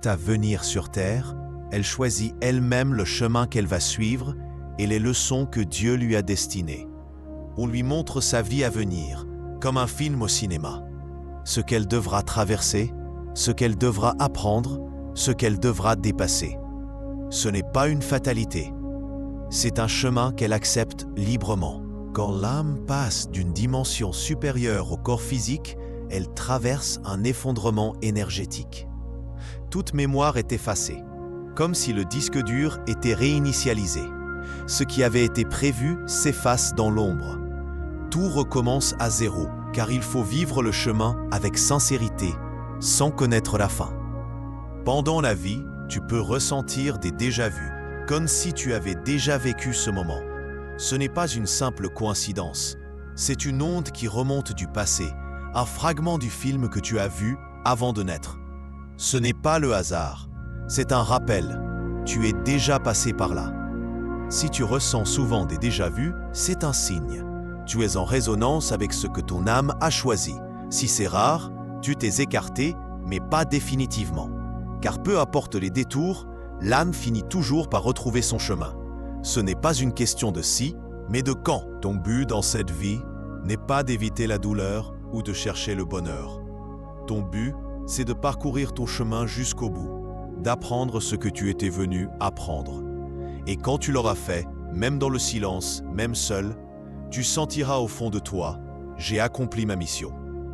à venir sur terre, elle choisit elle-même le chemin qu'elle va suivre et les leçons que Dieu lui a destinées. On lui montre sa vie à venir, comme un film au cinéma. Ce qu'elle devra traverser, ce qu'elle devra apprendre, ce qu'elle devra dépasser. Ce n'est pas une fatalité. C'est un chemin qu'elle accepte librement. Quand l'âme passe d'une dimension supérieure au corps physique, elle traverse un effondrement énergétique. Toute mémoire est effacée, comme si le disque dur était réinitialisé. Ce qui avait été prévu s'efface dans l'ombre. Tout recommence à zéro, car il faut vivre le chemin avec sincérité, sans connaître la fin. Pendant la vie, tu peux ressentir des déjà-vus, comme si tu avais déjà vécu ce moment. Ce n'est pas une simple coïncidence, c'est une onde qui remonte du passé, un fragment du film que tu as vu avant de naître. Ce n'est pas le hasard, c'est un rappel. Tu es déjà passé par là. Si tu ressens souvent des déjà-vus, c'est un signe. Tu es en résonance avec ce que ton âme a choisi. Si c'est rare, tu t'es écarté, mais pas définitivement. Car peu importe les détours, l'âme finit toujours par retrouver son chemin. Ce n'est pas une question de si, mais de quand. Ton but dans cette vie n'est pas d'éviter la douleur ou de chercher le bonheur. Ton but, c'est de parcourir ton chemin jusqu'au bout, d'apprendre ce que tu étais venu apprendre. Et quand tu l'auras fait, même dans le silence, même seul, tu sentiras au fond de toi, j'ai accompli ma mission.